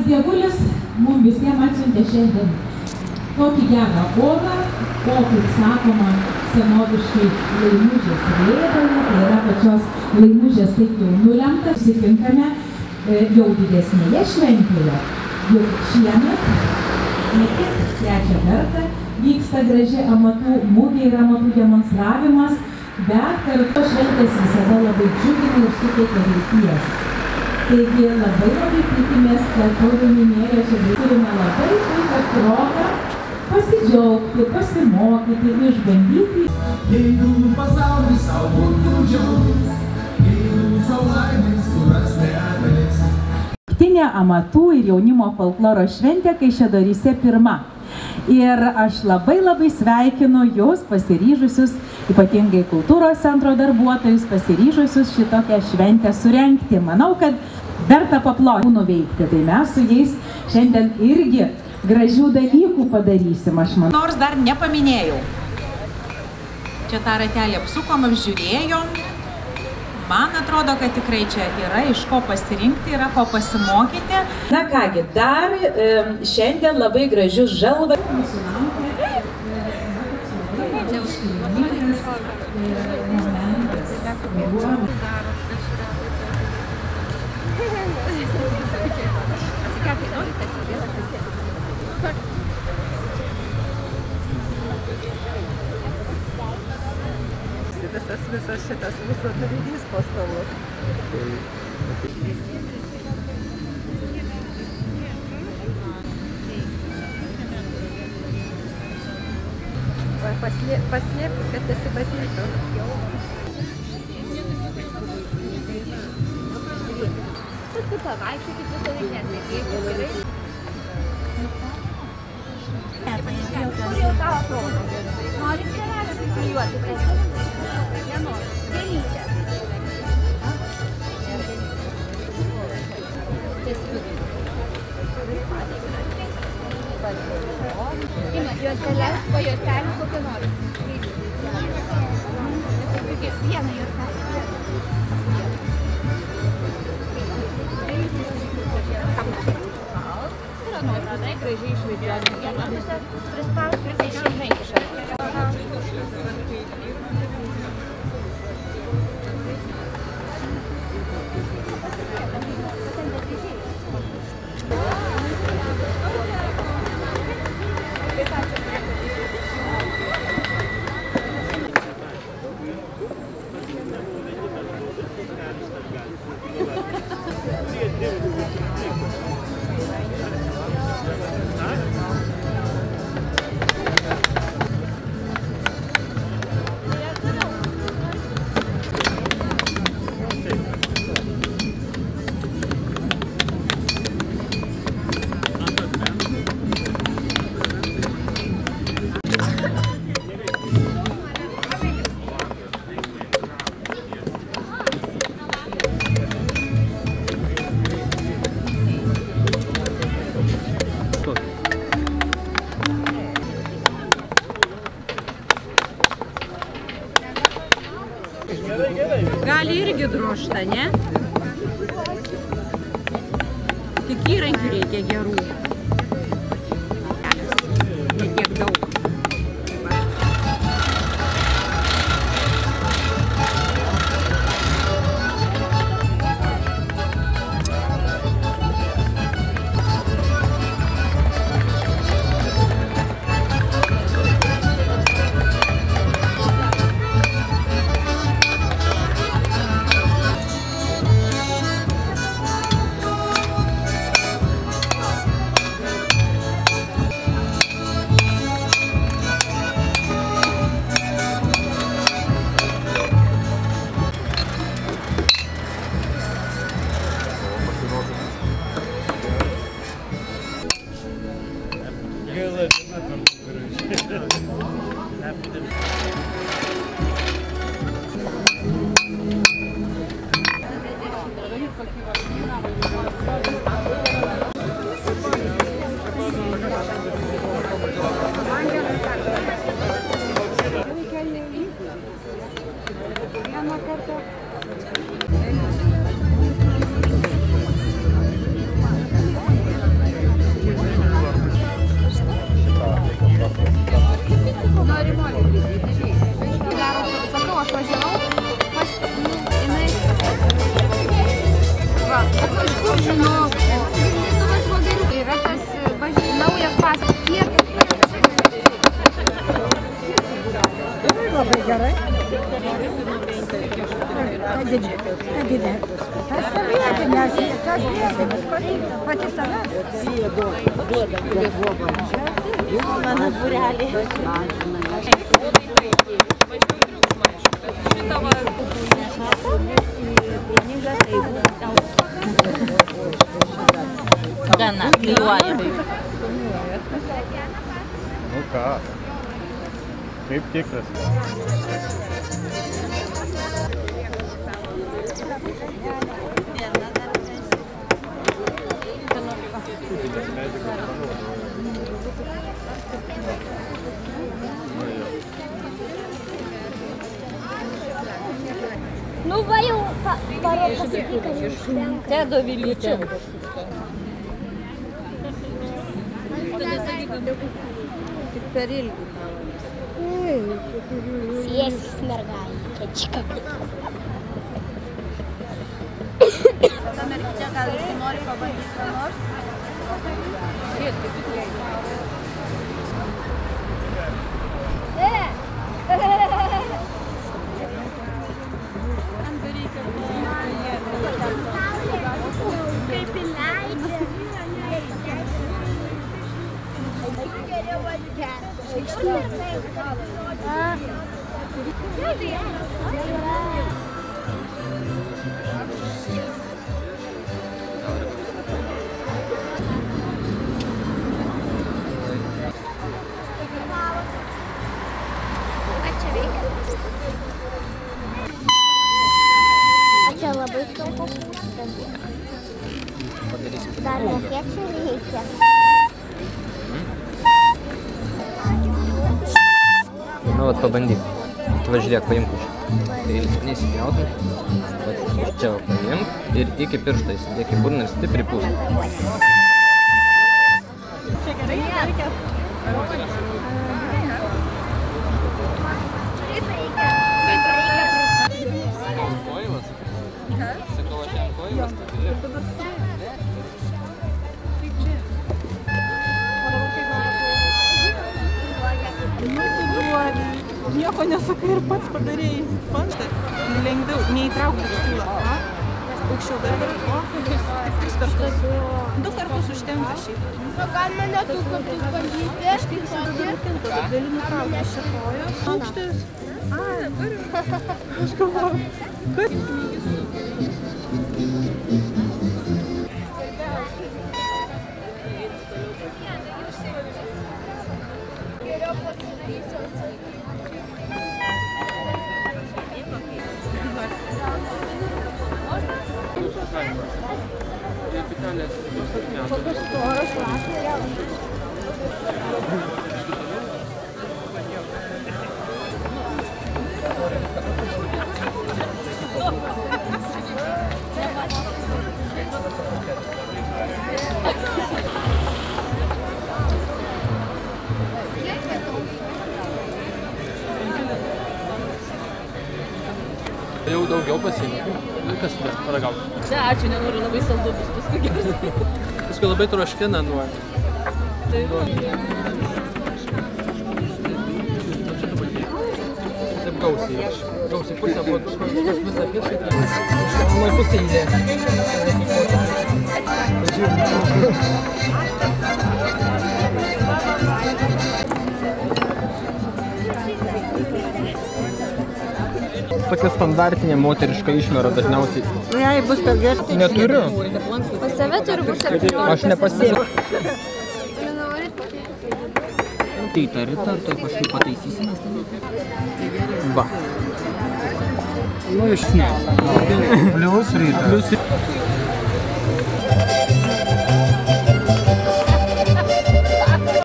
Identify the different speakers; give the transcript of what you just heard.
Speaker 1: dievulis mums visiems atsiuntė šiandien tokį gerą orą, o, kaip sakoma, senoviškai laimužės rėdalą, tai yra pačios laimužės taip jau nulemta. Susitinkame jau didesnėje šventėje. Jau šiemet ne tik trečią kartą vyksta graži amatų mugė ir amatų demonstravimas, bet kartu šventės visada labai džiugina ir suteikia vilties. Taigi labai tikimės, kad taurių minėjo čia turime labai puikią progą pasidžiaugti, pasimokyti, išbandyti.
Speaker 2: Jeigu pasaulis savo būtų džiaugus, jeigu savo laimės suras negalės.
Speaker 1: Naktinė amatų ir jaunimo folkloro šventė Kaišiadoryse pirma. Ir aš labai sveikinu jūs pasiryžusius, ypatingai kultūros centro darbuotojus, pasiryžusius šitokią šventę surengti. Manau, kad verta paploti nuveikti, tai mes su jais šiandien irgi gražių dalykų padarysim, aš manau.
Speaker 3: Nors dar nepaminėjau. Čia tą ratelį apsukom, apžiūrėjom. Man atrodo, kad tikrai čia yra iš ko pasirinkti, yra ko pasimokyti.
Speaker 1: Na kągi, dar šiandien labai gražius žalvas.
Speaker 4: Visas šitas mūsų turinys po stalu. Paslėp, kad nesimatytų.
Speaker 5: Paskui pavaikščiokit visą laiką, gerai? Kur jau tau atrodo? Nori kelias priklijuoti? Nenori. Gėlytė. Ima, juostelės, po juostelės kokį nori. Vieną juostelę.
Speaker 4: Gražiai išvedžioti.
Speaker 5: Prispausti, tai šimtai išvedžioti.
Speaker 3: Gali irgi drožta, ne? Tik įrankių reikia gerų. Ne tiek daug.
Speaker 4: Gerai. Didė. Aš savietė, nes tas vietinis patinka, pati savęs. Mano būrelį.
Speaker 5: Gana, klijuoja.
Speaker 6: Nu ką, kaip tikras.
Speaker 5: Nu va jau pasakyk, kad išrenka.
Speaker 4: Te Dovilytė. Tik per ilgį.
Speaker 5: Sėskis mergaitė, čika.
Speaker 4: Ta mergytė gal jis nori pabandyti ką nors? Sėskis tik jai.
Speaker 5: Kaip įleidžia. Geriau čia labai sunku. Dar kiek čia reikia?
Speaker 7: Nu, vat pabandyk. Va, žiūrėk, paimk už. Tai neįsipjautum. Čia va paimk ir iki piršto įsidėk į burną ir stipriai pūsk.
Speaker 4: Čia gerai, reikia.
Speaker 7: Sakau, aš jam koilas, tai
Speaker 8: Nieko nesakai ir pats padarėjai. Pantą, lengviau, neįtraukti siūlą. Aukščiau dar geriau. Tik 3 kartus. 2 kartus užtenka šiaip.
Speaker 5: Gal mane 2 kartus bandyti?
Speaker 8: Aš tik dabar tinka, bet gali nutraukti šią koją. Aukštis. Aš galvoju, kad...
Speaker 7: Jau daugiau pasiėmė. Kas paragauti?
Speaker 4: Ne, ačiū, nenoriu, labai saldu bus paskui gerai.
Speaker 7: Paskui labai troškina nuo... Taip gausiai. Gausiai pusę buvo visą kitą. Nuo pusę įdė. Tokia standartinė moteriška išmera dažniausiai.
Speaker 4: Jei bus per gerai.
Speaker 7: Neturiu.
Speaker 5: Pas tave turi būti 17.
Speaker 7: Aš nepasėsiu. Tai ta rita, tai paskui pataisysim. Va. Nu, iš ne.
Speaker 6: Plius ryta.
Speaker 7: Plius ryta.